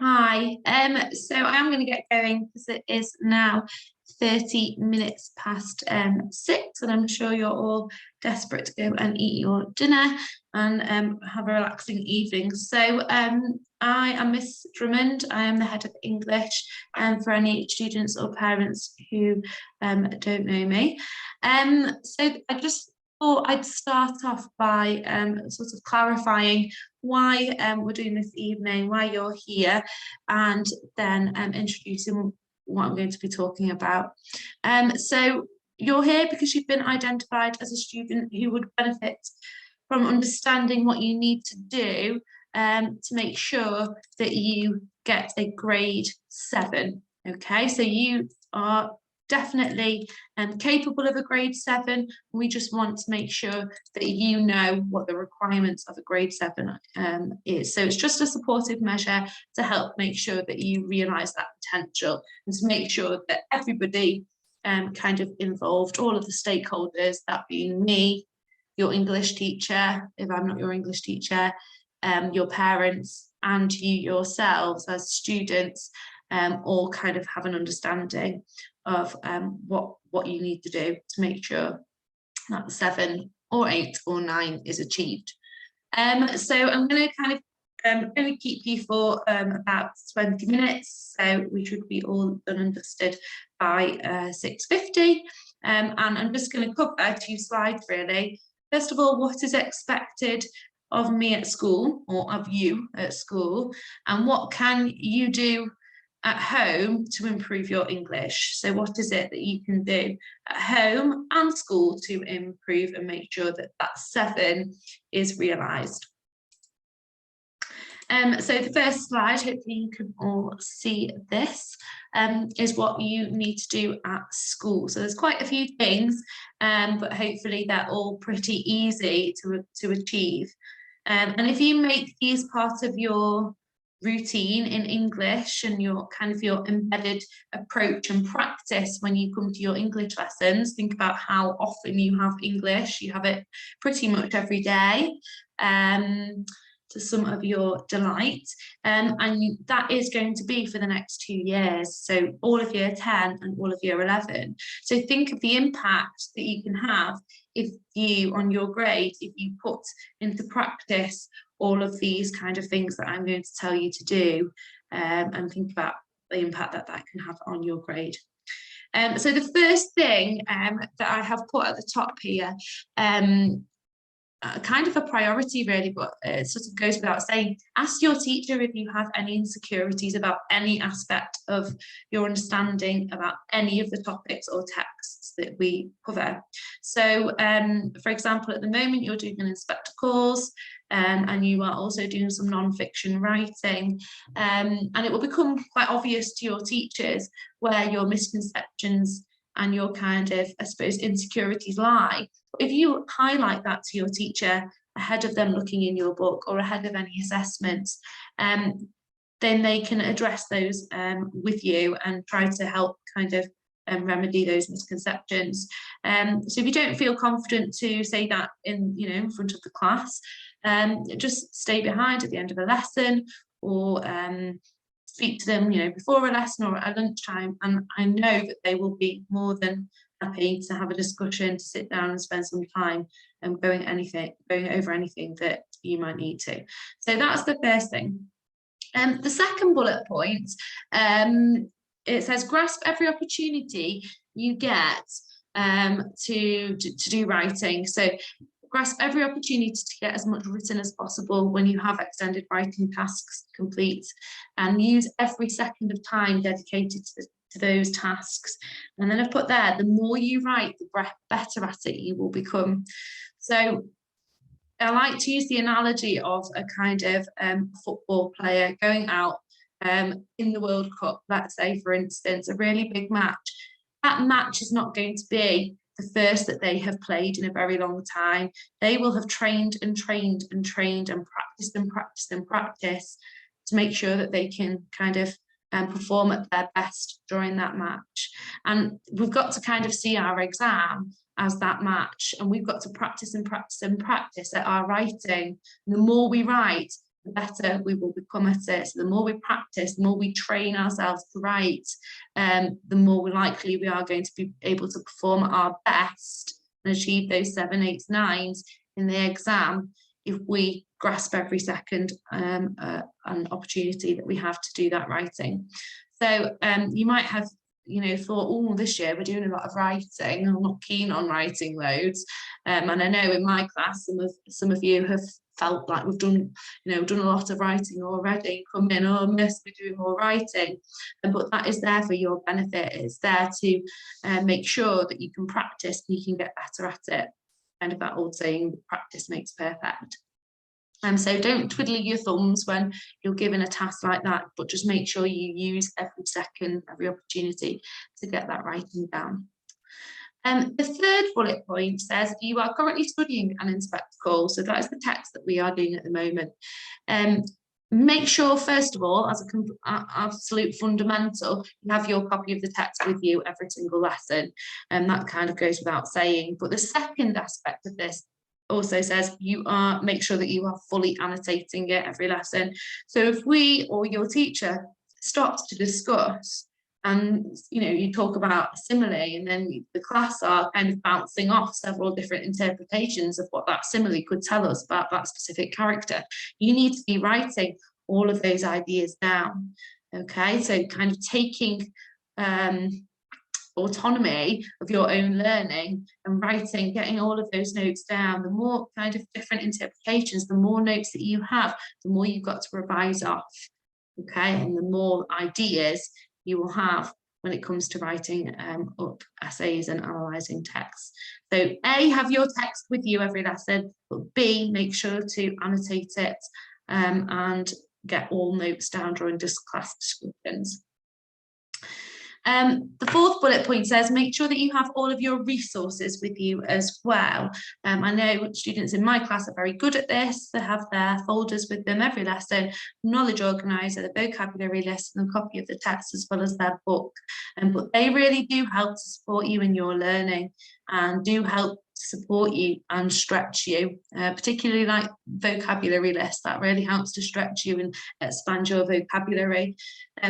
Hi, so I'm going to get going because it is now 30 minutes past 6, and I'm sure you're all desperate to go and eat your dinner and have a relaxing evening. So I am Miss Drummond. I am the head of English for any students or parents who don't know me. So I just thought I'd start off by sort of clarifying why we're doing this evening, why you're here, and then introducing what I'm going to be talking about. So you're here because you've been identified as a student who would benefit from understanding what you need to do to make sure that you get a grade 7. Okay, so you are definitely capable of a grade 7. We just want to make sure that you know what the requirements of a grade 7 is. So it's just a supportive measure to help make sure that you realise that potential and to make sure that everybody kind of involved, all of the stakeholders, that being me, your English teacher, if I'm not your English teacher, your parents, and you yourselves as students, all kind of have an understanding of what you need to do to make sure that 7 or 8 or 9 is achieved. So I'm going to kind of going to keep you for about 20 minutes, so we should be all done and dusted by 6:50. And I'm just going to cover 2 slides really. First of all, what is expected of me at school, or of you at school, and what can you do at home to improve your English? So what is it that you can do at home and school to improve and make sure that that 7 is realised? So the first slide, hopefully you can all see this, is what you need to do at school. So there's quite a few things, but hopefully they're all pretty easy to achieve. And if you make these part of your routine in English and your kind of your embedded approach and practice when you come to your English lessons, think about how often you have English. You have it pretty much every day. To some of your delight, and that is going to be for the next 2 years, so all of year 10 and all of year 11. So think of the impact that you can have if you, on your grade, if you put into practice all of these kind of things that I'm going to tell you to do, and think about the impact that that can have on your grade. So the first thing that I have put at the top here, kind of a priority really, but it sort of goes without saying, ask your teacher if you have any insecurities about any aspect of your understanding about any of the topics or texts that we cover. So for example, at the moment you're doing an inspector course, and you are also doing some non-fiction writing, and it will become quite obvious to your teachers where your misconceptions and your kind of, I suppose, insecurities lie. If you highlight that to your teacher ahead of them looking in your book or ahead of any assessments, then they can address those with you and try to help kind of remedy those misconceptions. So if you don't feel confident to say that in front of the class, just stay behind at the end of a lesson, or speak to them before a lesson or at lunchtime, and I know that they will be more than happy to have a discussion, to sit down and spend some time going over anything that you might need to. So that's the first thing. The second bullet point, it says grasp every opportunity you get to do writing. So grasp every opportunity to get as much written as possible when you have extended writing tasks complete, and use every second of time dedicated to those tasks. And then I've put there, the more you write, the better at it you will become. So I like to use the analogy of a kind of football player going out in the World Cup, let's say, for instance, a really big match. That match is not going to be the first that they have played in a very long time. They will have trained and trained and trained and practiced and practiced and practiced to make sure that they can kind of perform at their best during that match. And we've got to kind of see our exam as that match, and we've got to practice and practice and practice at our writing. And the more we write, the better we will become at it. So the more we practice, the more we train ourselves to write, the more likely we are going to be able to perform at our best and achieve those 7, 8, 9s in the exam if we grasp every second an opportunity that we have to do that writing. So you might have thought, oh, this year we're doing a lot of writing, I'm not keen on writing loads, and I know in my class some of you have felt like we've done a lot of writing already, come in, oh miss, we're doing more writing, but that is there for your benefit. It's there to make sure that you can practice and you can get better at it, kind of that old saying, practice makes perfect. So don't twiddle your thumbs when you're given a task like that, but just make sure you use every second, every opportunity to get that writing down. The third bullet point says you are currently studying an inspector call. So that is the text that we are doing at the moment. Make sure, first of all, as an absolute fundamental, you have your copy of the text with you every single lesson. And that kind of goes without saying. But the second aspect of this also says make sure that you are fully annotating it every lesson. So if we or your teacher stops to discuss and you talk about a simile, and then the class are kind of bouncing off several different interpretations of what that simile could tell us about that specific character, you need to be writing all of those ideas down. Okay, so kind of taking autonomy of your own learning and writing, getting all of those notes down. The more kind of different interpretations, the more notes that you have, the more you've got to revise off. Okay, and the more ideas you will have when it comes to writing up essays and analysing texts. So A, have your text with you every lesson, but B, make sure to annotate it and get all notes down during class discussions. The fourth bullet point says make sure that you have all of your resources with you as well. I know students in my class are very good at this. They have their folders with them every lesson, knowledge organiser, the vocabulary list, and a copy of the text as well as their book. But they really do help to support you in your learning and do help support you and stretch you, particularly like vocabulary lists. That really helps to stretch you and expand your vocabulary.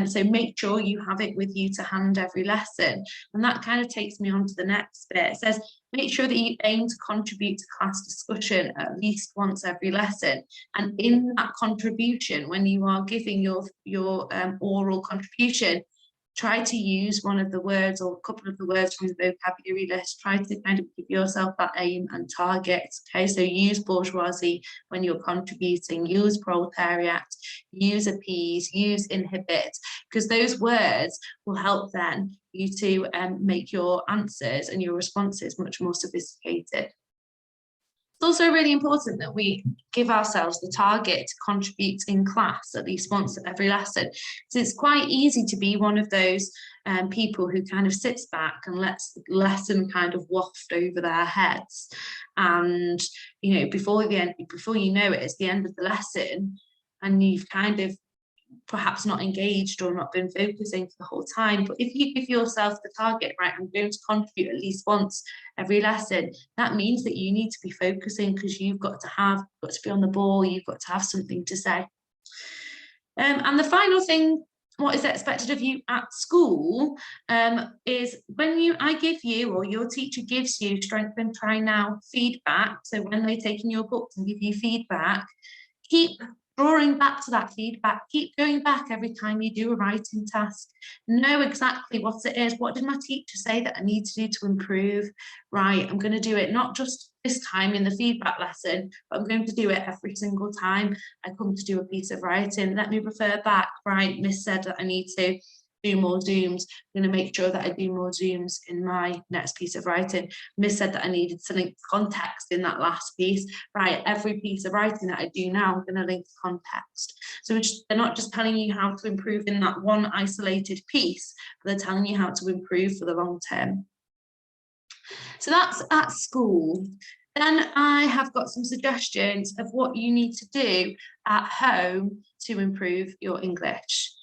So make sure you have it with you to hand every lesson. And that kind of takes me on to the next bit. It says make sure that you aim to contribute to class discussion at least once every lesson. And in that contribution, when you are giving your oral contribution, try to use one of the words or a couple of the words from the vocabulary list. Try to kind of give yourself that aim and target. Okay, so use bourgeoisie when you're contributing, use proletariat, use appease, use inhibit, because those words will help then you to make your answers and your responses much more sophisticated. It's also really important that we give ourselves the target to contribute in class at least once every lesson. So it's quite easy to be one of those people who kind of sits back and lets the lesson kind of waft over their heads. And, before you know it, it's the end of the lesson and you've kind of perhaps not engaged or not been focusing for the whole time. But if you give yourself the target, right, I'm going to contribute at least once every lesson, that means that you need to be focusing because you've got to be on the ball, you've got to have something to say. And the final thing, what is expected of you at school, is when I give you or your teacher gives you Strength and Try Now feedback, so when they take in your books and give you feedback, keep drawing back to that feedback, keep going back every time you do a writing task. Know exactly what it is. What did my teacher say that I need to do to improve? Right, I'm going to do it not just this time in the feedback lesson, but I'm going to do it every single time I come to do a piece of writing. Let me refer back. Right, Miss said that I need to do more zooms. I'm going to make sure that I do more zooms in my next piece of writing. Miss said that I needed to link context in that last piece. Right, every piece of writing that I do now, I'm going to link context. So they're not just telling you how to improve in that one isolated piece, but they're telling you how to improve for the long term. So that's at school. Then I have got some suggestions of what you need to do at home to improve your English.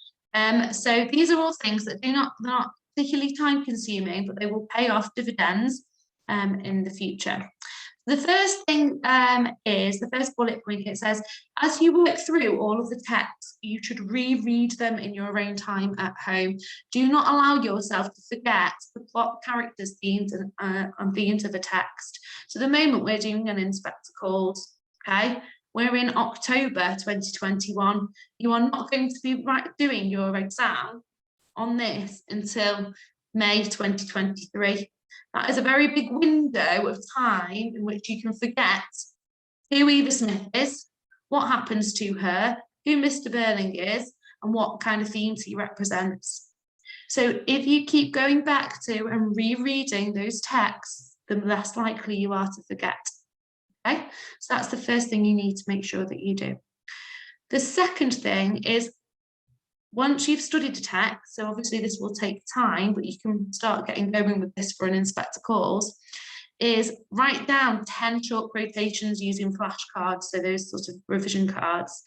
So these are all things that they're not particularly time consuming, but they will pay off dividends in the future. The first thing is, the first bullet point, it says, as you work through all of the texts, you should reread them in your own time at home. Do not allow yourself to forget the plot, characters, themes, and themes of a text. So the moment we're doing an inspector calls, okay, we're in October 2021. You are not going to be doing your exam on this until May 2023. That is a very big window of time in which you can forget who Eva Smith is, what happens to her, who Mr. Burling is, and what kind of themes he represents. So if you keep going back to and rereading those texts, the less likely you are to forget. Okay, so that's the first thing you need to make sure that you do. The second thing is, once you've studied a text, so obviously this will take time, but you can start getting going with this for an inspector calls, is write down 10 short quotations using flashcards, so those sort of revision cards.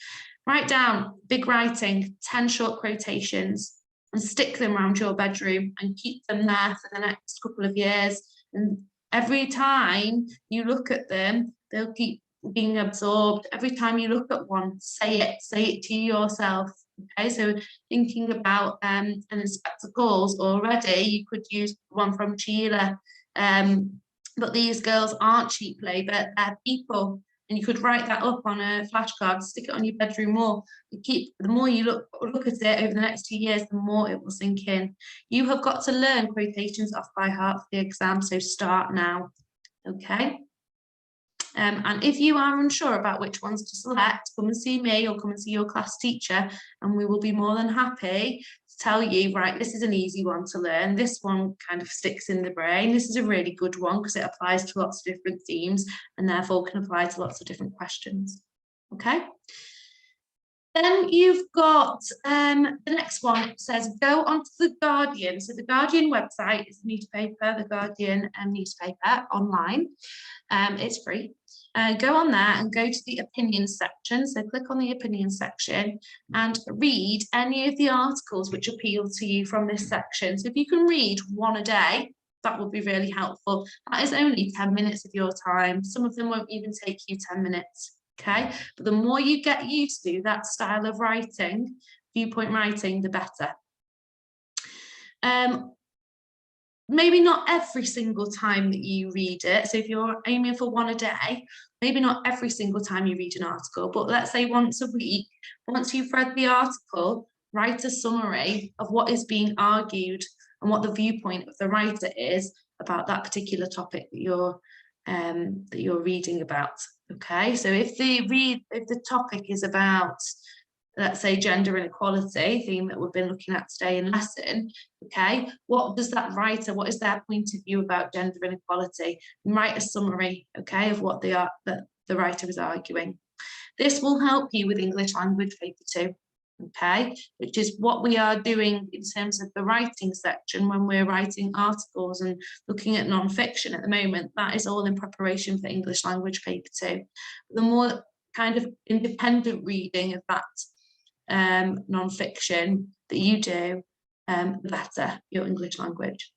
Write down, big writing, 10 short quotations and stick them around your bedroom and keep them there for the next couple of years. And every time you look at them, they'll keep being absorbed. Every time you look at one, say it to yourself. Okay, so thinking about an inspector calls already, you could use one from Sheila, but these girls aren't cheap labour, they're people, and you could write that up on a flashcard, stick it on your bedroom wall. The more you look at it over the next 2 years, the more it will sink in. You have got to learn quotations off by heart for the exam, so start now. Okay. And if you are unsure about which ones to select, come and see me or come and see your class teacher, and we will be more than happy to tell you, right, this is an easy one to learn. This one kind of sticks in the brain. This is a really good one because it applies to lots of different themes and therefore can apply to lots of different questions. Okay. Then you've got the next one says go onto the Guardian. So the Guardian website is a newspaper, the Guardian newspaper online. It's free. Go on there and go to the opinions section. So click on the opinions section and read any of the articles which appeal to you from this section. So if you can read one a day, that would be really helpful. That is only 10 minutes of your time. Some of them won't even take you 10 minutes. Okay, but the more you get used to that style of writing, viewpoint writing, the better. Maybe not every single time that you read it. So if you're aiming for one a day, maybe not every single time you read an article, but let's say once a week, once you've read the article, write a summary of what is being argued and what the viewpoint of the writer is about that particular topic that you're reading about. Okay, so if the topic is about, let's say, gender inequality, theme that we've been looking at today in lesson, okay, what is their point of view about gender inequality? And write a summary, okay, of what the writer is arguing. This will help you with English language paper 2, okay, which is what we are doing in terms of the writing section when we're writing articles and looking at non-fiction at the moment. That is all in preparation for English language paper 2. The more kind of independent reading of that non-fiction that you do, the better your English language.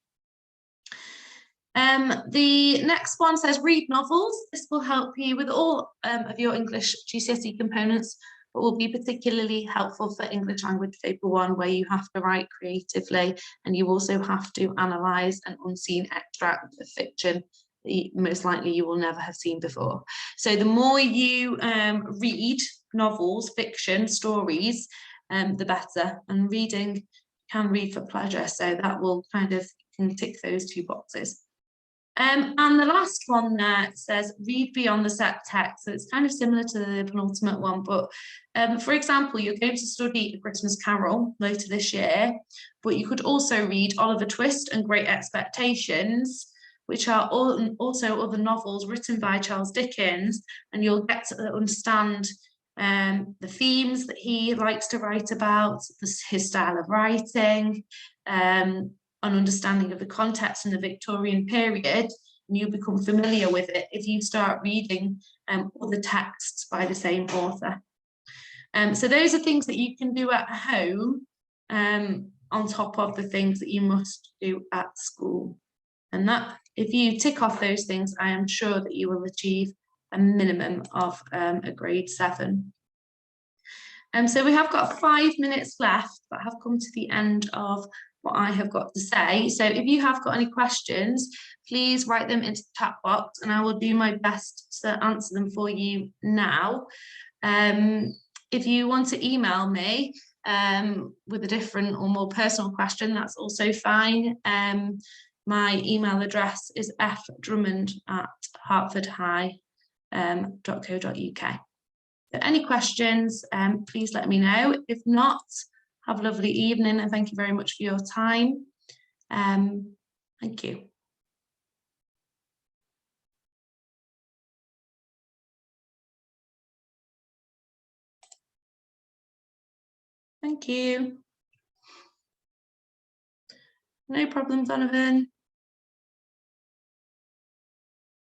The next one says read novels. This will help you with all of your English GCSE components, but will be particularly helpful for English language paper 1, where you have to write creatively and you also have to analyse an unseen extract of fiction that most likely you will never have seen before. So the more you read novels, fiction, stories, the better. And reading, can read for pleasure, so that will kind of can tick those 2 boxes. And the last one there says read beyond the set text. So it's kind of similar to the penultimate one, but for example, you're going to study A Christmas Carol later this year, but you could also read Oliver Twist and Great Expectations, which are also other novels written by Charles Dickens, and you'll get to understand the themes that he likes to write about, his style of writing, an understanding of the context in the Victorian period, and you'll become familiar with it if you start reading other texts by the same author. So those are things that you can do at home on top of the things that you must do at school. And that, if you tick off those things, I am sure that you will achieve a minimum of a grade 7. So we have got 5 minutes left, but I have come to the end of what I have got to say. So if you have got any questions, please write them into the chat box and I will do my best to answer them for you now. If you want to email me with a different or more personal question, that's also fine. My email address is fdrummond@hertfordhigh.co.uk. So any questions, please let me know. If not, have a lovely evening and thank you very much for your time. Thank you. Thank you. No problem, Donovan.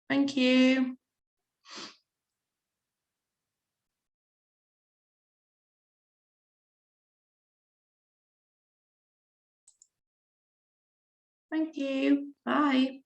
Thank you. Thank you. Bye.